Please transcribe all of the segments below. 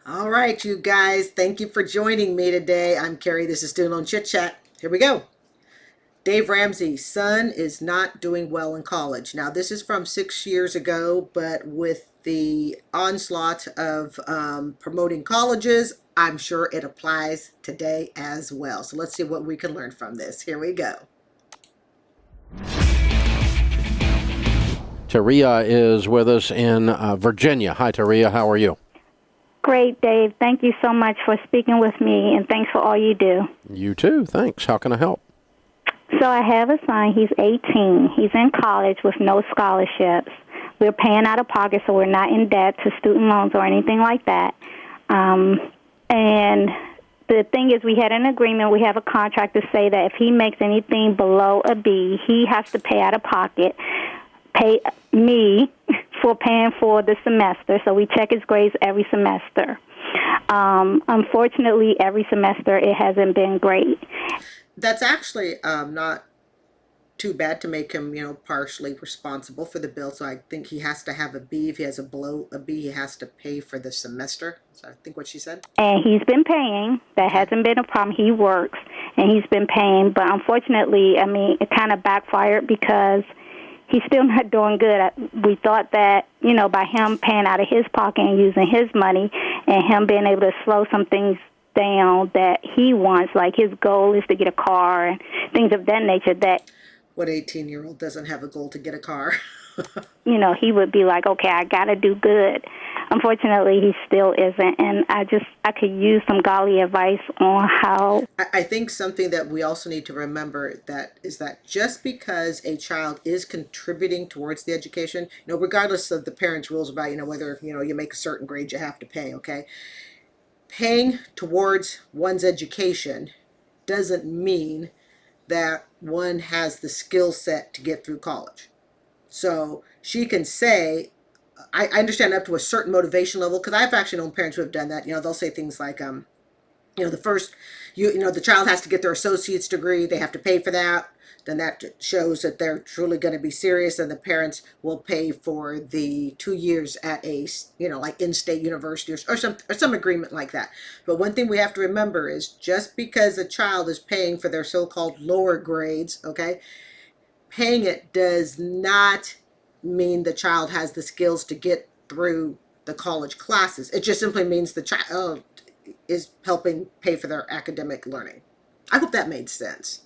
All right, you guys, thank you for joining me today. I'm Carrie. This is Student Loan Chit-Chat. Here we go. Dave Ramsey, son is not doing well in college. Now, this is from 6 years ago, but with the onslaught of promoting colleges, I'm sure it applies today as well. So let's see what we can learn from this. Here we go. Taria is with us in Virginia. Hi, Taria. How are you? Great, Dave. Thank you so much for speaking with me, and thanks for all you do. You too. Thanks. How can I help? So I have a son. He's 18. He's in college with no scholarships. We're paying out of pocket, so we're not in debt to student loans or anything like that. And the thing is, we had an agreement. We have a contract to say that if he makes anything below a B, he has to pay out of pocket, pay me for paying for the semester. So we check his grades every semester. Unfortunately, every semester it hasn't been great. That's actually not too bad to make him, partially responsible for the bill. So I think he has to have a B. If he has a below a B, he has to pay for the semester. So I think what she said. And he's been paying. That hasn't been a problem. He works, and he's been paying. But unfortunately, it kind of backfired because he's still not doing good. We thought that, by him paying out of his pocket and using his money and him being able to slow some things down that he wants, like his goal is to get a car and things of that nature, that What 18-year-old doesn't have a goal to get a car? he would be like, okay, I got to do good. Unfortunately, he still isn't, and I could use some godly advice on how. I think something that we also need to remember that is that just because a child is contributing towards the education, regardless of the parents' rules about, whether, you make a certain grade, you have to pay, okay? Paying towards one's education doesn't mean that one has the skill set to get through college. So she can say, I understand up to a certain motivation level, because I've actually known parents who have done that. They'll say things like, the first, the child has to get their associate's degree. They have to pay for that. Then that shows that they're truly going to be serious, and the parents will pay for the 2 years at a, like in-state university or some agreement like that. But one thing we have to remember is just because a child is paying for their so-called lower grades, okay, paying it does not mean the child has the skills to get through the college classes. It just simply means the child is helping pay for their academic learning. I hope that made sense.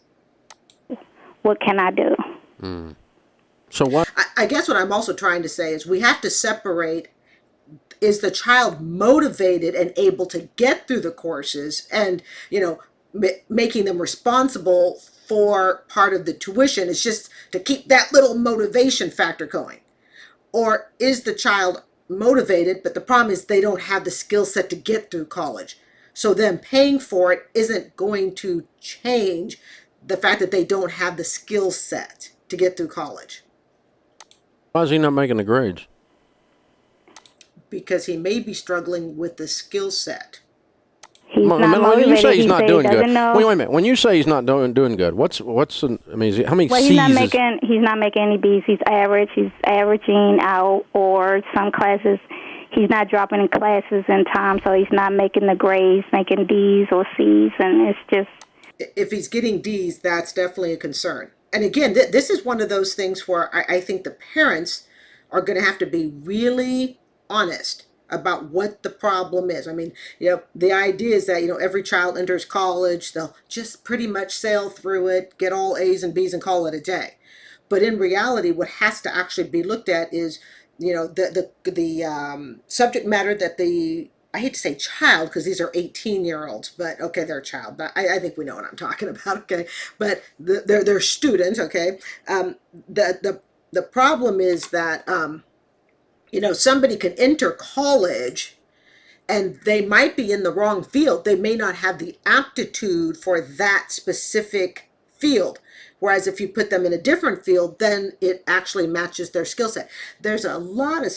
What can I do? So what? I guess what I'm also trying to say is we have to separate, is the child motivated and able to get through the courses and, making them responsible for part of the tuition is just to keep that little motivation factor going? Or is the child motivated, but the problem is they don't have the skill set to get through college? So them paying for it isn't going to change the fact that they don't have the skill set to get through college, Why is he not making the grades? because he may be struggling with the skill set. He's not When you motivated. say he's not doing good, doesn't know. wait a minute. When you say he's not doing good, what's how many Well, C's? he's not making any B's. He's average. He's averaging out, or some classes he's not dropping in classes in time, so he's not making the grades, making D's or C's, and it's just. If he's getting D's, that's definitely a concern. And again, this is one of those things where I think the parents are going to have to be really honest about what the problem is. I mean, the idea is that, every child enters college, they'll just pretty much sail through it, get all A's and B's and call it a day. But in reality, what has to actually be looked at is, the subject matter that I hate to say child because these are 18-year-olds, but okay, they're a child. But I think we know what I'm talking about, okay? But they're students, okay? The problem is that, somebody can enter college and they might be in the wrong field. They may not have the aptitude for that specific field. Whereas if you put them in a different field, then it actually matches their skill set. There's a lot of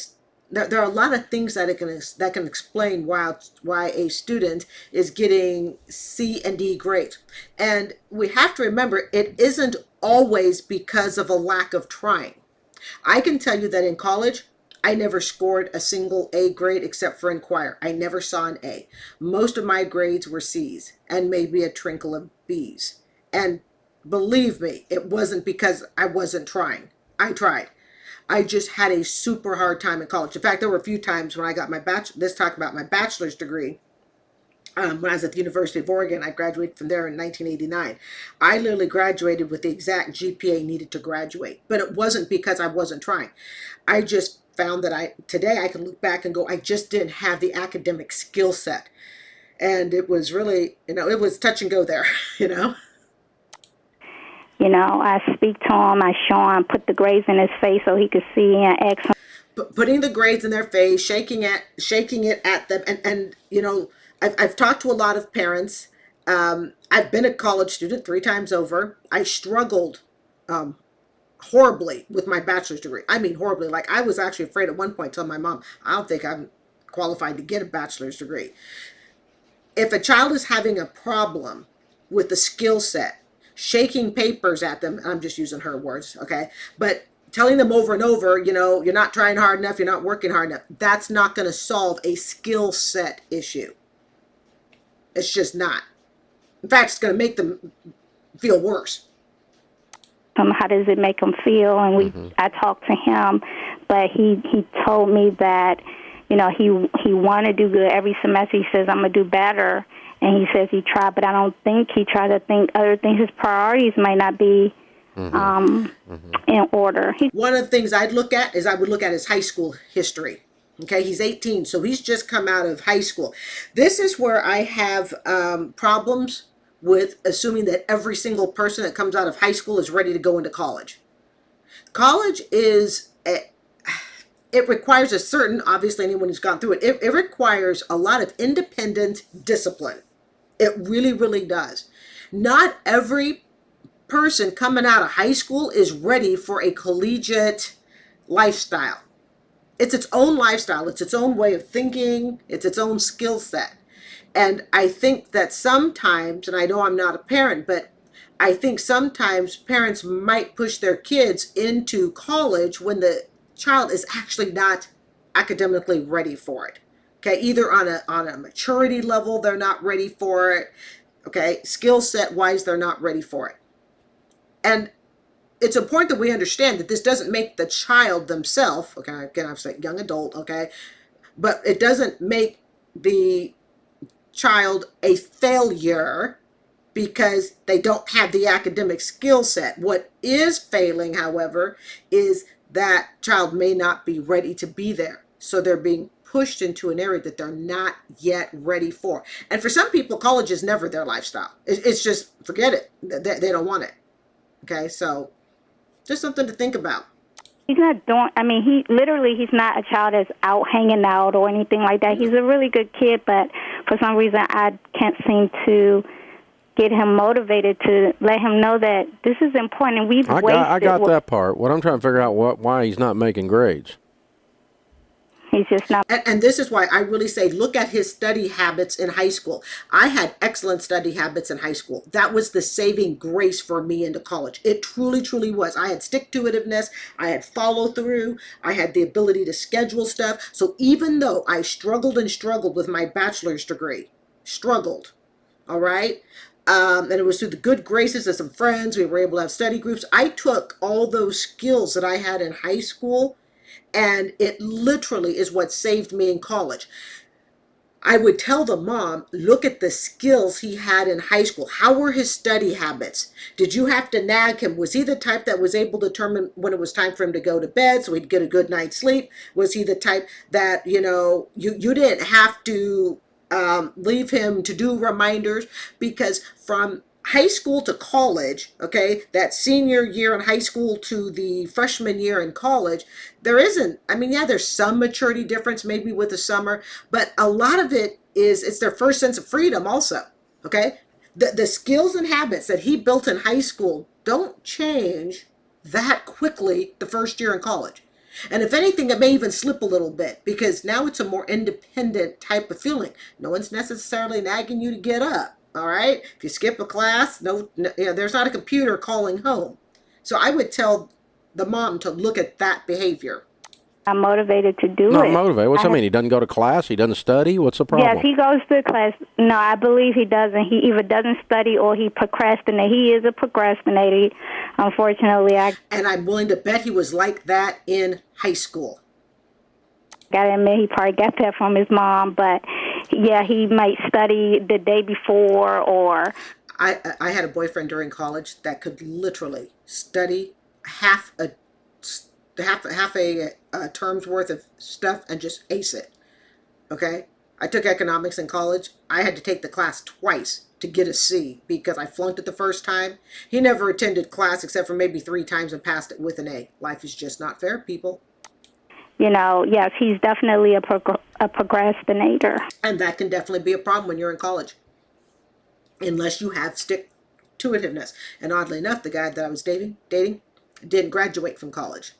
there are a lot of things that can explain why a student is getting C and D grades. And we have to remember, it isn't always because of a lack of trying. I can tell you that in college, I never scored a single A grade except for Inquire. I never saw an A. Most of my grades were C's and maybe a trinkle of B's. And believe me, it wasn't because I wasn't trying. I tried. I just had a super hard time in college. In fact, there were a few times when I got my let's talk about my bachelor's degree. When I was at the University of Oregon, I graduated from there in 1989. I literally graduated with the exact GPA needed to graduate, but it wasn't because I wasn't trying. I just found that today I can look back and go, I just didn't have the academic skill set. And it was really, it was touch and go there, you know. I speak to him, I show him, put the grades in his face so he could see and ask him. Putting the grades in their face, shaking it at them, and I've talked to a lot of parents. I've been a college student 3 times over. I struggled horribly with my bachelor's degree. I mean, horribly. Like, I was actually afraid at one point to tell my mom, I don't think I'm qualified to get a bachelor's degree. If a child is having a problem with the skill set, shaking papers at them, I'm just using her words, okay? But telling them over and over, you're not trying hard enough, you're not working hard enough, that's not going to solve a skill set issue. It's just not. In fact, it's going to make them feel worse. How does it make him feel? And I talked to him, but he told me that, he wanted to do good every semester. He says, I'm going to do better. And he says he tried, but I don't think he tried to think other things. His priorities might not be in order. One of the things I would look at his high school history. Okay, he's 18, so he's just come out of high school. This is where I have problems with assuming that every single person that comes out of high school is ready to go into college. College it requires a certain, obviously anyone who's gone through it, it requires a lot of independent discipline. It really, really does. Not every person coming out of high school is ready for a collegiate lifestyle. It's its own lifestyle. It's its own way of thinking. It's its own skill set. And I think that sometimes, and I know I'm not a parent, but I think sometimes parents might push their kids into college when the child is actually not academically ready for it. Okay, either on a maturity level, they're not ready for it. Okay, skill set wise, they're not ready for it. And it's important that we understand that this doesn't make the child themselves, okay, again, I've said young adult, okay, but it doesn't make the child a failure because they don't have the academic skill set. What is failing, however, is that child may not be ready to be there. So they're being pushed into an area that they're not yet ready for. And for some people, college is never their lifestyle. It's just, forget it. They don't want it. Okay, so just something to think about. He's not doing, he's not a child that's out hanging out or anything like that. He's a really good kid, but for some reason I can't seem to get him motivated to let him know that this is important. And we've wasted. I got that part. What I'm trying to figure out why he's not making grades. He's just not. And this is why I really say look at his study habits in high school. I had excellent study habits in high school. That was the saving grace for me into college. It truly, truly was. I had stick-to-itiveness. I had follow through. I had the ability to schedule stuff. So even though I struggled with my bachelor's degree, all right? And it was through the good graces of some friends. We were able to have study groups. I took all those skills that I had in high school, and it literally is what saved me in college. I would tell the mom, look at the skills he had in high school. How were his study habits? Did you have to nag him? Was he the type that was able to determine when it was time for him to go to bed so he'd get a good night's sleep? Was he the type that, you didn't have to leave him to do reminders? Because from high school to college, okay, that senior year in high school to the freshman year in college, there isn't, there's some maturity difference maybe with the summer, but a lot of it is, it's their first sense of freedom also, okay? The skills and habits that he built in high school don't change that quickly the first year in college. And if anything, it may even slip a little bit because now it's a more independent type of feeling. No one's necessarily nagging you to get up. All right. If you skip a class, there's not a computer calling home. So I would tell the mom to look at that behavior. I'm motivated to do Not it. motivated. What's that mean? He doesn't go to class? He doesn't study? What's the problem? Yes, he goes to class. No, I believe he doesn't. He either doesn't study or he procrastinates. He is a procrastinator. Unfortunately, I And I'm willing to bet he was like that in high school. gotta admit he probably got that from his mom. But yeah, he might study the day before or. I had a boyfriend during college that could literally study half a term's worth of stuff and just ace it. Okay, I took economics in college. I had to take the class twice to get a C because I flunked it the first time. He never attended class except for maybe 3 times and passed it with an A. Life is just not fair, people. Yes, he's definitely a procrastinator. And that can definitely be a problem when you're in college, unless you have stick-to-itiveness. And oddly enough, the guy that I was dating didn't graduate from college.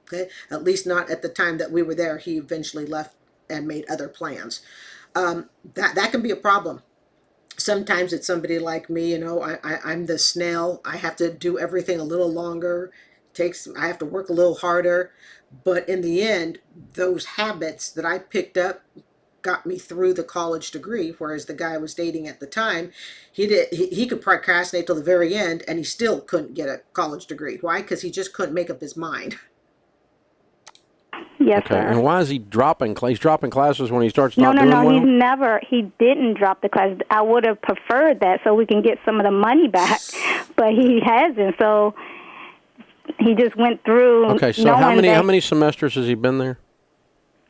Okay, at least not at the time that we were there. He eventually left and made other plans. That can be a problem. Sometimes it's somebody like me, I'm the snail. I have to do everything a little longer. I have to work a little harder. But in the end, those habits that I picked up got me through the college degree, whereas the guy I was dating at the time, he could procrastinate till the very end and he still couldn't get a college degree. Why? Because he just couldn't make up his mind. Yes, Okay, sir. and why is he dropping? He's dropping classes when he starts not doing well? He didn't drop the class. I would have preferred that so we can get some of the money back, but he hasn't. So he just went through. Okay, so how many semesters has he been there?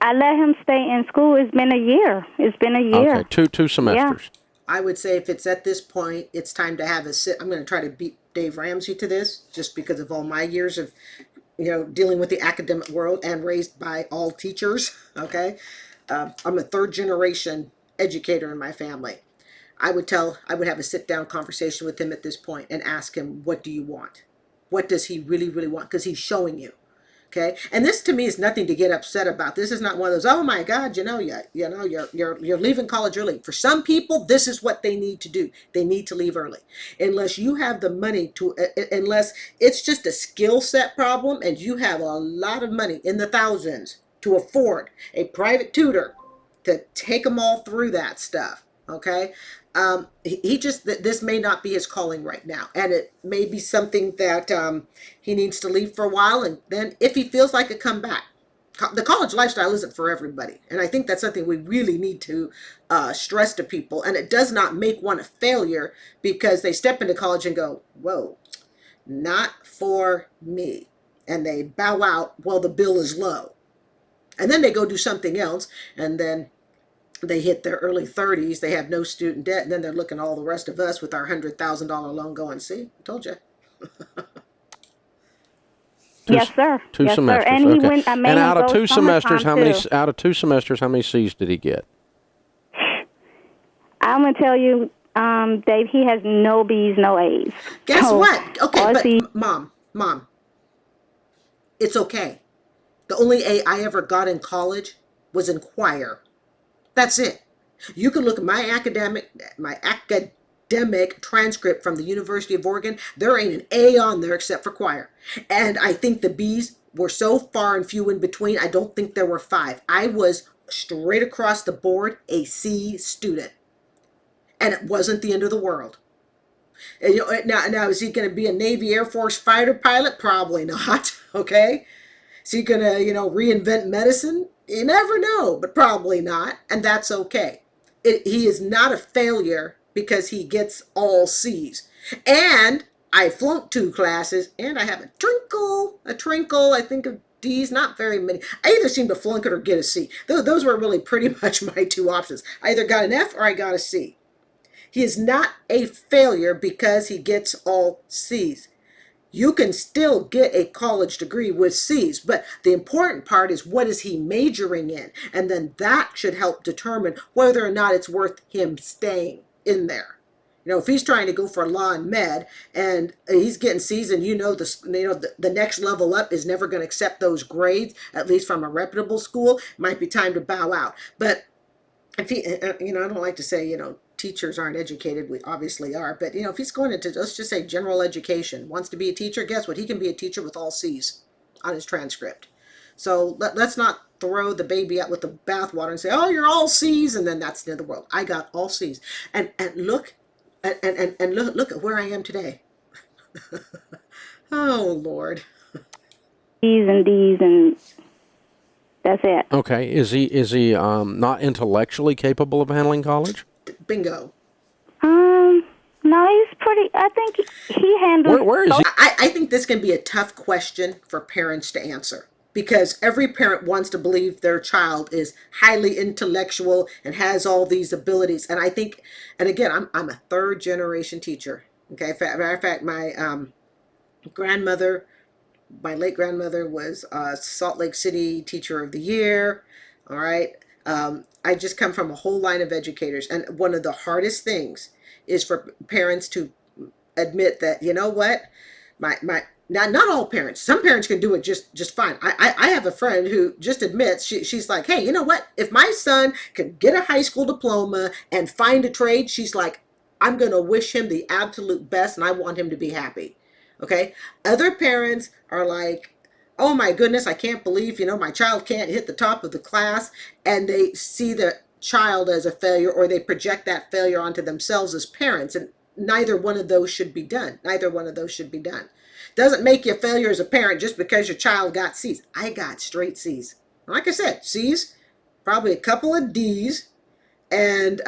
I let him stay in school. It's been a year. Okay, two semesters. Yeah. I would say if it's at this point, it's time to have a sit. I'm going to try to beat Dave Ramsey to this just because of all my years of dealing with the academic world and raised by all teachers. Okay. I'm a third generation educator in my family. I would have a sit down conversation with him at this point and ask him, what do you want? What does he really, really want? Because he's showing you. Okay. And this to me is nothing to get upset about. This is not one of those, oh my God, you're leaving college early. For some people, this is what they need to do. They need to leave early. Unless you have the money unless it's just a skill set problem and you have a lot of money in the thousands to afford a private tutor to take them all through that stuff. Okay. This may not be his calling right now, and it may be something that he needs to leave for a while, and then if he feels like it, come back. The college lifestyle isn't for everybody, and I think that's something we really need to stress to people. And it does not make one a failure because they step into college and go, whoa, not for me, and they bow out. Well, the bill is low, and then they go do something else, and then they hit their early 30s, they have no student debt, and then they're looking at all the rest of us with our $100,000 loan going, see, I told you. Yes, sir. Two semesters. Sir. And okay. he went. I made and him out of go two semesters, summertime, how many C's did he get? I'm gonna tell you, Dave. He has no B's, no A's. Guess what? Okay, but C's. mom, it's okay. The only A I ever got in college was in choir. That's it. You can look at my academic transcript from the University of Oregon. There ain't an A on there except for choir. And I think the B's were so far and few in between, I don't think there were 5. I was straight across the board a C student. And it wasn't the end of the world. And, now is he going to be a Navy Air Force fighter pilot? Probably not. Okay. Is he going to, reinvent medicine? You never know, but probably not. And that's okay. He is not a failure because he gets all C's. And I flunked 2 classes and I have a trinkle, I think of D's, not very many. I either seem to flunk it or get a C. Those were really pretty much my 2 options. I either got an F or I got a C. He is not a failure because he gets all C's. You can still get a college degree with C's, but the important part is what is he majoring in? And then that should help determine whether or not it's worth him staying in there. If he's trying to go for law and med and he's getting C's and the next level up is never going to accept those grades, at least from a reputable school, it might be time to bow out. But if he, I don't like to say, teachers aren't educated. We obviously are. But, if he's going into, let's just say general education, wants to be a teacher, guess what? He can be a teacher with all C's on his transcript. So let's not throw the baby out with the bathwater and say, "Oh, you're all C's," and then that's the end of the world. I got all C's, and look, and look at where I am today. Oh Lord. D's and D's, and that's it. Okay. Is he not intellectually capable of handling college? Bingo. No, he's pretty. I think he handles. Where is he? I think this can be a tough question for parents to answer because every parent wants to believe their child is highly intellectual and has all these abilities. And I think, and again, I'm a third generation teacher. Okay, matter of fact, my grandmother, my late grandmother, was Salt Lake City Teacher of the Year. All right. I just come from a whole line of educators, and one of the hardest things is for parents to admit that, you know what, my not all parents, some parents can do it just fine. I have a friend who just admits, she's like, hey, you know what, if my son can get a high school diploma and find a trade, she's like, I'm gonna wish him the absolute best and I want him to be happy. Okay. Other parents are like, oh my goodness, I can't believe, my child can't hit the top of the class, and they see the child as a failure, or they project that failure onto themselves as parents. And neither one of those should be done. Neither one of those should be done. Doesn't make you a failure as a parent just because your child got C's. I got straight C's. Like I said, C's, probably a couple of D's, and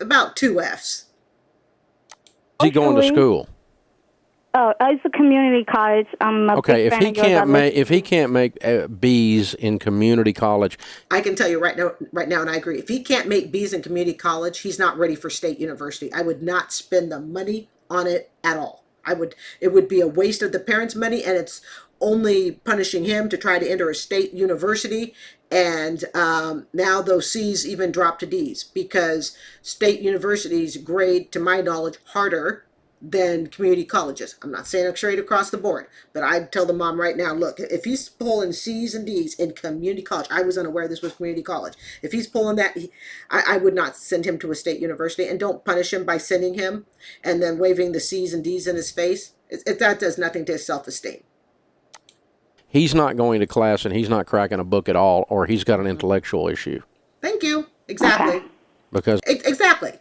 about 2 F's. Is he going to school? Oh, it's a community college. I'm a Okay, big fan of yours. if he can't make B's in community college, I can tell you right now, and I agree. If he can't make B's in community college, he's not ready for state university. I would not spend the money on it at all. It would be a waste of the parents' money, and it's only punishing him to try to enter a state university. And now those C's even drop to D's because state universities grade, to my knowledge, harder than community colleges. I'm not saying straight across the board, but I'd tell the mom right now, look, if he's pulling C's and D's in community college, I was unaware this was community college. If he's pulling that, I would not send him to a state university, and don't punish him by sending him and then waving the C's and D's in his face. If that does nothing to his self-esteem. he's not going to class and he's not cracking a book at all, or he's got an intellectual issue. Thank you. Exactly. Because Exactly.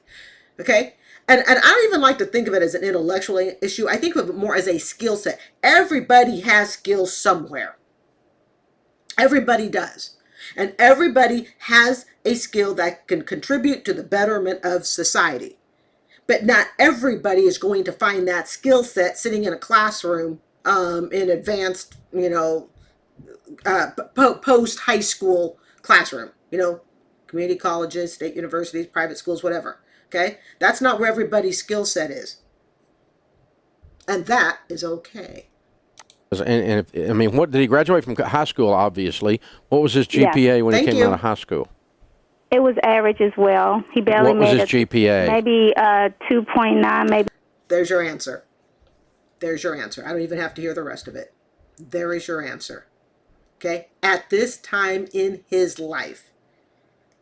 Okay. And I don't even like to think of it as an intellectual issue. I think of it more as a skill set. Everybody has skills somewhere. Everybody does. And everybody has a skill that can contribute to the betterment of society. But not everybody is going to find that skill set sitting in a classroom in advanced, post high school classroom, community colleges, state universities, private schools, whatever. Okay, that's not where everybody's skill set is, and that is okay. what did he graduate from high school? Obviously, what was his GPA when he Thank came you. out of high school? It was average as well. He barely What was made his GPA? Maybe 2.9, maybe. There's your answer. There's your answer. I don't even have to hear the rest of it. There is your answer. Okay, at this time in his life.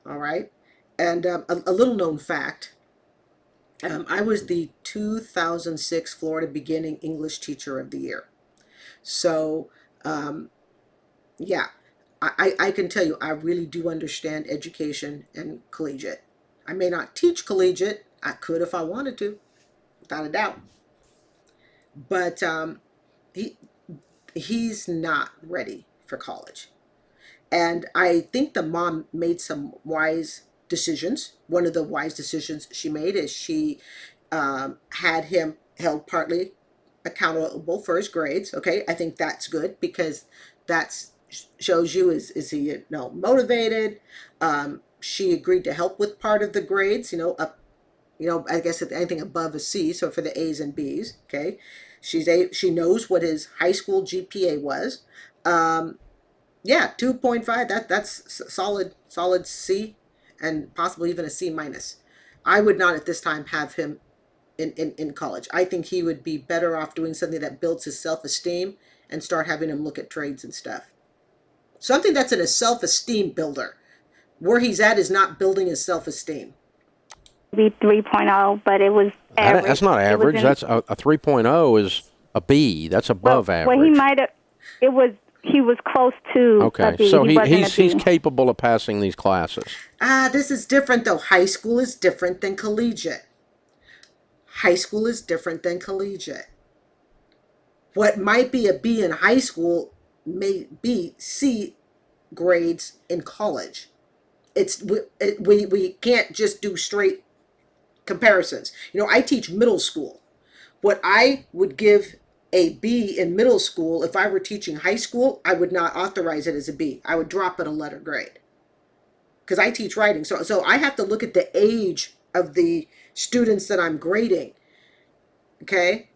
All right, and a little known fact. I was the 2006 Florida Beginning English Teacher of the Year. So, yeah, I can tell you, I really do understand education and collegiate. I may not teach collegiate. I could if I wanted to, without a doubt. But he's not ready for college. And I think the mom made some wise decisions. One of the wise decisions she made is she had him held partly accountable for his grades. Okay, I think that's good because that shows you is he motivated. She agreed to help with part of the grades. Up, I guess anything above a C. So for the A's and B's. Okay, she knows what his high school GPA was. Yeah, 2.5. That's solid C, and possibly even a C minus. I would not at this time have him in college. I think he would be better off doing something that builds his self-esteem and start having him look at trades and stuff. Something that's in a self-esteem builder. Where he's at is not building his self-esteem. Maybe 3.0, but it was average. That's not average. That's a 3.0 is a B. That's above average. Well, he might have. he was close to a Okay, B. so He wasn't a he's B. capable of passing these classes. This is different though. High school is different than collegiate. High school is different than collegiate. What might be a B in high school may be C grades in college. We can't just do straight comparisons. You know, I teach middle school. What I would give a B in middle school, if I were teaching high school, I would not authorize it as a B. I would drop it a letter grade because I teach writing. So I have to look at the age of the students that I'm grading. Okay.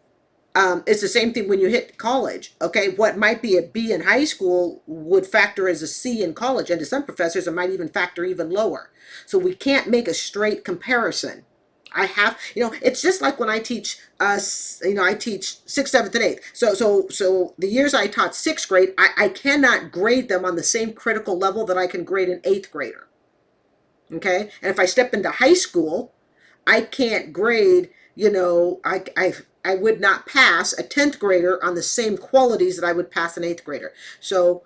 It's the same thing when you hit college. Okay, what might be a B in high school would factor as a C in college, and to some professors, it might even factor even lower. So we can't make a straight comparison. It's just like when I teach I teach sixth, seventh, and eighth. So the years I taught sixth grade, I cannot grade them on the same critical level that I can grade an eighth grader. Okay, and if I step into high school, I can't grade, I would not pass a 10th grader on the same qualities that I would pass an 8th grader. So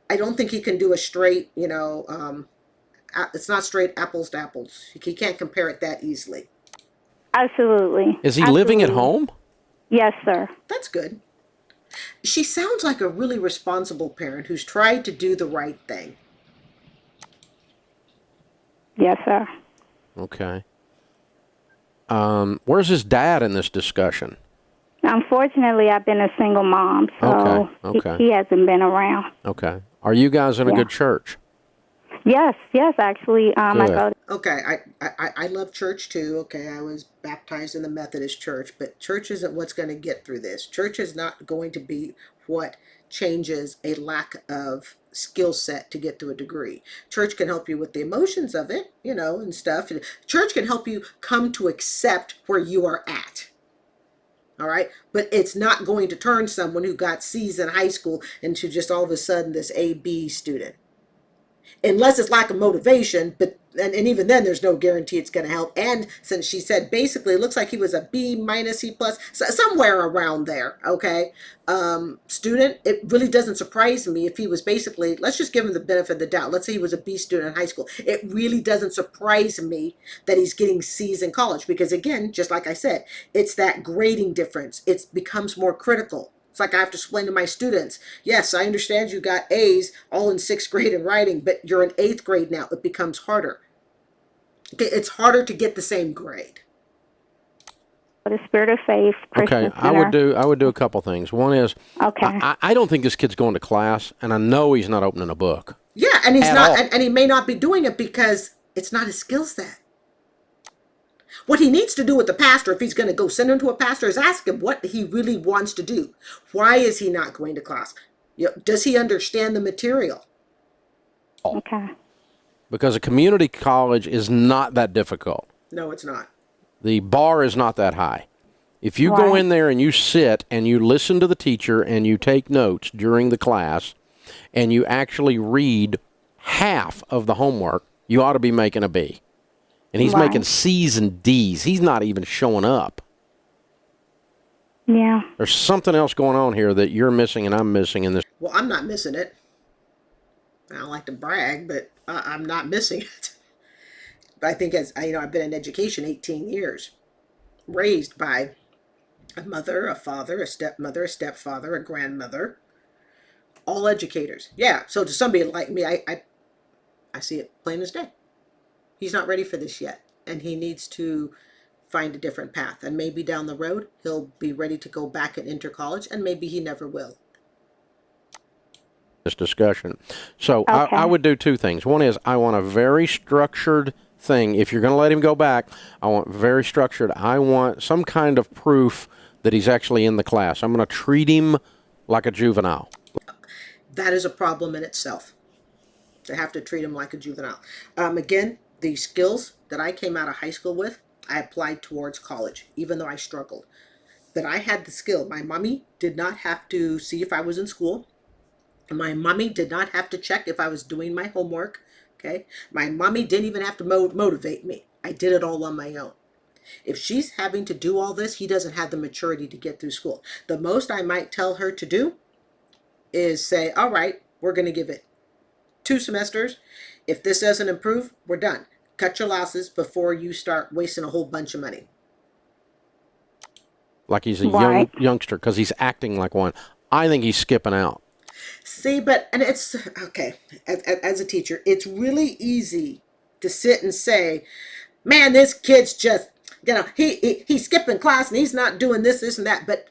I don't think he can do a straight, it's not straight apples to apples. He can't compare it that easily. Absolutely. Is he living at Absolutely. home? Yes, sir. That's good. She sounds like a really responsible parent who's tried to do the right thing. Yes, sir. Okay. Where's his dad in this discussion? Unfortunately, I've been a single mom, so Okay. he hasn't been around. Okay. Are you guys in a good church? Yes, actually, I go. Okay, I love church too. Okay, I was baptized in the Methodist church, but church isn't what's going to get through this. Church is not going to be what changes a lack of skill set to get to a degree. Church can help you with the emotions of it, and stuff. Church can help you come to accept where you are at. All right, but it's not going to turn someone who got C's in high school into just all of a sudden this A/B student. Unless it's lack of motivation, but and even then there's no guarantee it's going to help. And since she said basically it looks like he was a B minus, C plus, somewhere around there, okay, student, it really doesn't surprise me if he was basically, let's just give him the benefit of the doubt, let's say he was a B student in high school, it really doesn't surprise me that he's getting C's in college, because again, just like I said, it's that grading difference. It becomes more critical. It's like I have to explain to my students, yes, I understand you got A's all in sixth grade in writing, but you're in eighth grade now. It becomes harder. Okay, it's harder to get the same grade. The Spirit of Faith Christian Okay, Center. I would do a couple things. One is, Okay. I don't think this kid's going to class, and I know he's not opening a book. Yeah, and he's At not, all. and he may not be doing it because it's not his skill set. What he needs to do with the pastor, if he's going to go send him to a pastor, is ask him what he really wants to do. Why is he not going to class? Does he understand the material? Okay. Because a community college is not that difficult. No, it's not. The bar is not that high. If you go in there and you sit and you listen to the teacher and you take notes during the class and you actually read half of the homework, you ought to be making a B. And he's making C's and D's. He's not even showing up. Yeah. There's something else going on here that you're missing and I'm missing in this. Well, I'm not missing it. I don't like to brag, but I'm not missing it. But I think I've been in education 18 years, raised by a mother, a father, a stepmother, a stepfather, a grandmother, all educators. Yeah, so to somebody like me, I see it plain as day. He's not ready for this yet, and he needs to find a different path. And maybe down the road, he'll be ready to go back and enter college, and maybe he never will. This discussion. So I would do two things. One is I want a very structured thing. If you're going to let him go back, I want very structured. I want some kind of proof that he's actually in the class. I'm going to treat him like a juvenile. That is a problem in itself, to have to treat him like a juvenile. Again, the skills that I came out of high school with, I applied towards college, even though I struggled. But I had the skill. My mommy did not have to see if I was in school. My mommy did not have to check if I was doing my homework. Okay. My mommy didn't even have to motivate me. I did it all on my own. If she's having to do all this, he doesn't have the maturity to get through school. The most I might tell her to do is say, all right, we're going to give it 2 semesters. If this doesn't improve, we're done. Cut your losses before you start wasting a whole bunch of money. Like he's a Right. youngster because he's acting like one. I think he's skipping out. See, and it's okay. As a teacher, it's really easy to sit and say, man, this kid's just, he's skipping class and he's not doing this, and that. But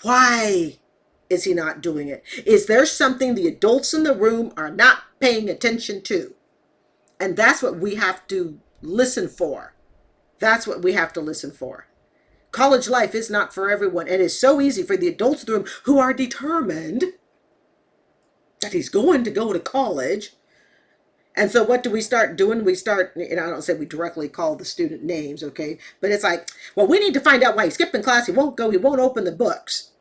why is he not doing it? Is there something the adults in the room are not paying attention to? And that's what we have to listen for. That's what we have to listen for. College life is not for everyone. It is so easy for the adults in the room who are determined that he's going to go to college. And so what do we start doing? We start, I don't say we directly call the student names, okay? But it's like, well, we need to find out why he's skipping class. He won't go. He won't open the books.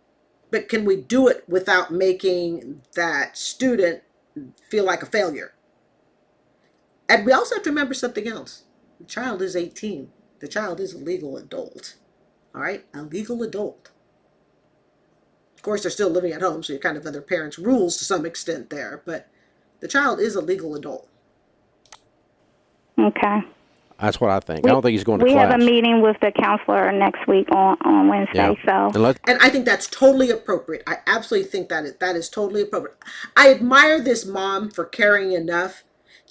But can we do it without making that student feel like a failure? And we also have to remember something else. The child is 18. The child is a legal adult. All right? A legal adult. Of course, they're still living at home, so you're kind of under parents' rules to some extent there. But the child is a legal adult. Okay. That's what I think. I don't think he's going to We class. have a meeting with the counselor next week on Wednesday. Yeah. So And I think that's totally appropriate. I absolutely think that is totally appropriate. I admire this mom for caring enough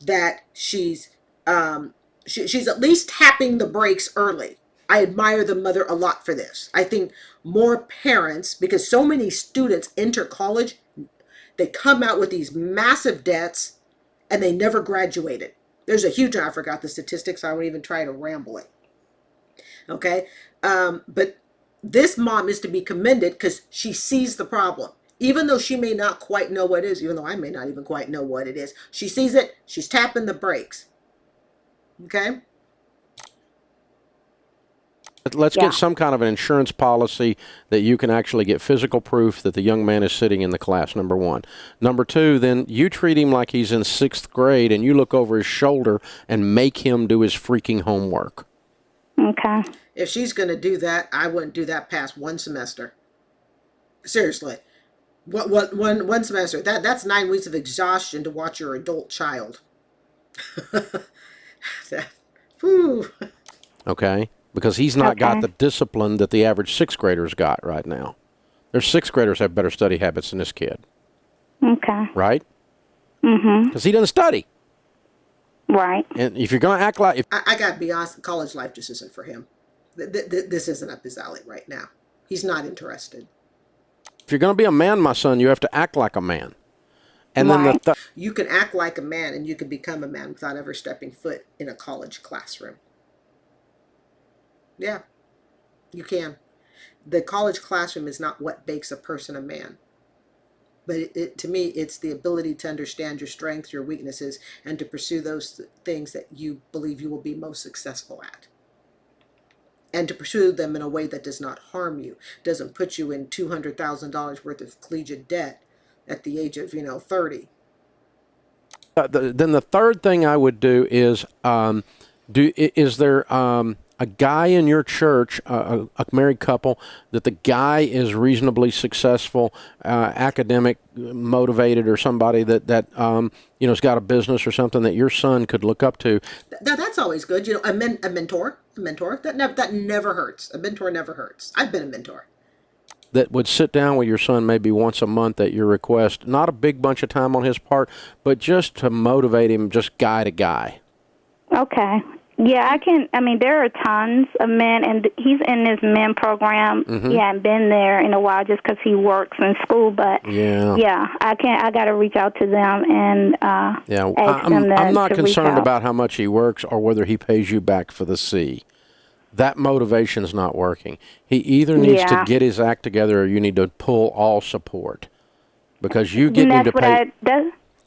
that she's at least tapping the brakes early. I admire the mother a lot for this. I think more parents, because so many students enter college, they come out with these massive debts and they never graduated. There's a huge, I forgot the statistics, so I won't even try to ramble it. Okay? But this mom is to be commended because she sees the problem. Even though she may not quite know what it is, even though I may not even quite know what it is, she sees it, she's tapping the brakes. Okay? Let's get some kind of an insurance policy that you can actually get physical proof that the young man is sitting in the class, number one. Number two, then you treat him like he's in 6th grade and you look over his shoulder and make him do his freaking homework. okay. If she's going to do that, I wouldn't do that past 1 semester. Seriously. One semester. That's 9 weeks of exhaustion to watch your adult child. Whew. Okay? Because he's not got the discipline that the average 6th grader's got right now. Their 6th graders have better study habits than this kid. Okay. Right? Mm-hmm. Because he doesn't study. Right. And if you're going to act like... I got to be honest, college life just isn't for him. This isn't up his alley right now. He's not interested. If you're going to be a man, my son, you have to act like a man. And then you can act like a man and you can become a man without ever stepping foot in a college classroom. Yeah, you can. The college classroom is not what makes a person a man. But to me, it's the ability to understand your strengths, your weaknesses, and to pursue those things that you believe you will be most successful at. And to pursue them in a way that does not harm you, doesn't put you in $200,000 worth of collegiate debt at the age of, 30. Then the third thing I would do is, is there a guy in your church, a married couple, that the guy is reasonably successful, academic motivated, or somebody that has got a business or something that your son could look up to? That's always good. A mentor that never hurts. A mentor never hurts. I've been a mentor. That would sit down with your son maybe once a month at your request, not a big bunch of time on his part, but just to motivate him, just guy to guy. Okay. Yeah, I can. I mean, there are tons of men, and he's in this men program. Mm-hmm. He hadn't been there in a while just because he works in school. But yeah, I can't. I got to reach out to them and ask them I'm not to concerned reach out. about how much he works or whether he pays you back for the C. That motivation's not working. He either needs to get his act together, or you need to pull all support, because you get him to pay.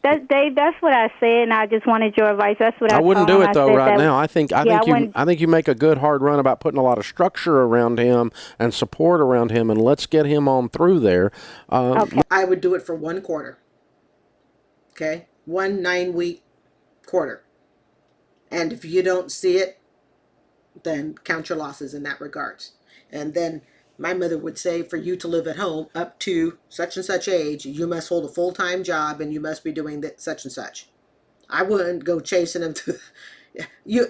Dave, that's what I said, and I just wanted your advice. That's what I wouldn't do it though right now. I think you make a good hard run about putting a lot of structure around him and support around him, and let's get him on through there. Okay. I would do it for 1 quarter. Okay, 1 9-week quarter, and if you don't see it, then count your losses in that regards. And then My mother would say, for you to live at home up to such and such age, you must hold a full-time job and you must be doing that such and such. I wouldn't go chasing him to you.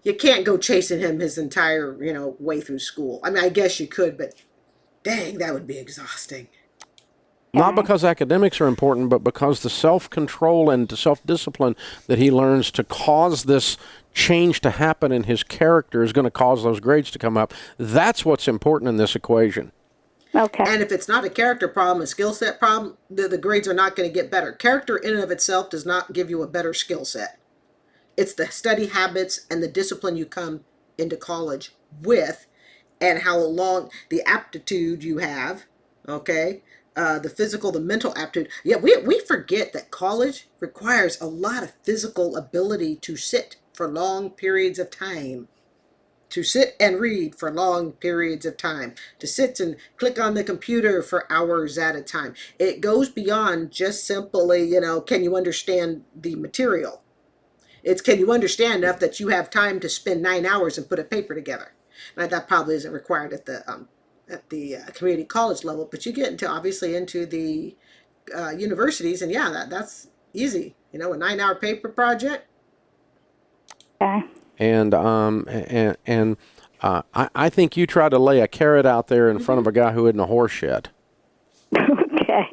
You can't go chasing him his entire, way through school. I mean, I guess you could, but dang, that would be exhausting. Not because academics are important, but because the self-control and self-discipline that he learns to cause this change to happen in his character is going to cause those grades to come up. That's what's important in this equation. Okay. And if it's not a character problem, a skill set problem, the grades are not going to get better. Character in and of itself does not give you a better skill set. It's the study habits and the discipline you come into college with, and how long the aptitude you have, okay? The physical, the mental aptitude. Yeah, we forget that college requires a lot of physical ability to sit for long periods of time, to sit and read for long periods of time, to sit and click on the computer for hours at a time. It goes beyond just simply, can you understand the material? It's, can you understand enough that you have time to spend 9 hours and put a paper together? Now, that probably isn't required at the community college level, but you get obviously into the universities, and yeah, that's easy. A 9-hour paper project. Okay. And I think you tried to lay a carrot out there in front of a guy who isn't a horse yet. Okay.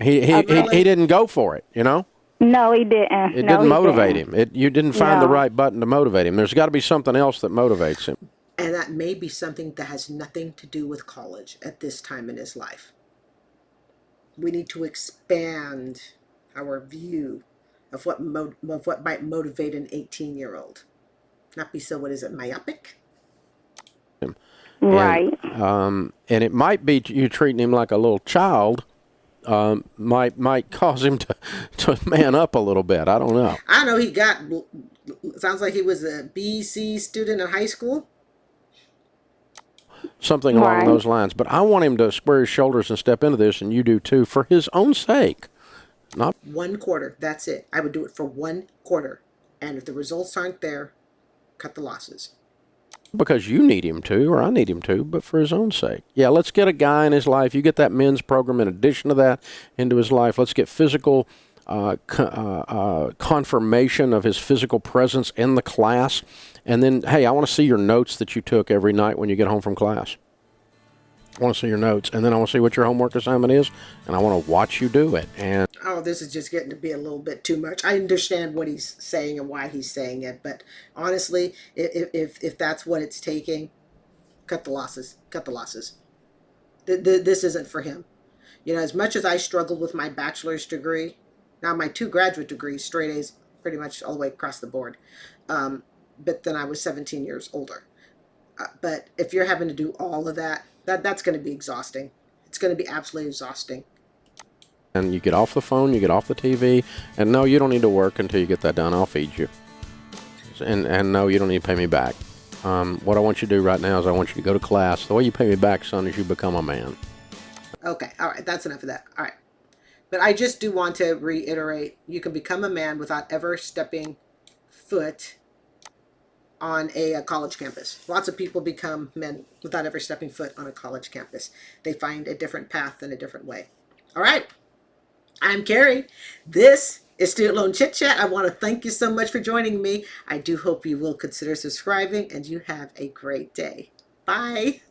He didn't go for it, No, he didn't. It didn't motivate him. You didn't find the right button to motivate him. There's got to be something else that motivates him. And that may be something that has nothing to do with college at this time in his life. We need to expand our view of what might motivate an 18-year-old. Not be so, what is it, myopic? Right. And it might be you treating him like a little child. Might cause him to man up a little bit. I don't know. I know sounds like he was a BC student in high school. Something along those lines. But I want him to square his shoulders and step into this, and you do too, for his own sake. Not 1 quarter. That's it. I would do it for 1 quarter. And if the results aren't there, cut the losses. because you need him to, or I need him to, but for his own sake. Yeah, let's get a guy in his life. You get that men's program in addition to that into his life. Let's get physical confirmation of his physical presence in the class. And then, hey, I want to see your notes that you took every night when you get home from class. I want to see your notes, and then I want to see what your homework assignment is, and I want to watch you do it. And this is just getting to be a little bit too much. I understand what he's saying and why he's saying it, but honestly, if that's what it's taking, cut the losses. Cut the losses. This isn't for him. You know, as much as I struggled with my bachelor's degree, now my 2 graduate degrees, straight A's, pretty much all the way across the board. But then I was 17 years older. But if you're having to do all of that's going to be exhausting. It's going to be absolutely exhausting. And you get off the phone, you get off the TV, and no, you don't need to work until you get that done. I'll feed you. And no, you don't need to pay me back. What I want you to do right now is I want you to go to class. The way you pay me back, son, is you become a man. Okay, all right, that's enough of that. All right. But I just do want to reiterate, you can become a man without ever stepping foot on a college campus. Lots of people become men without ever stepping foot on a college campus. They find a different path and a different way. All right. I'm Carrie. This is Student Loan Chit-Chat. I want to thank you so much for joining me. I do hope you will consider subscribing, and you have a great day. Bye.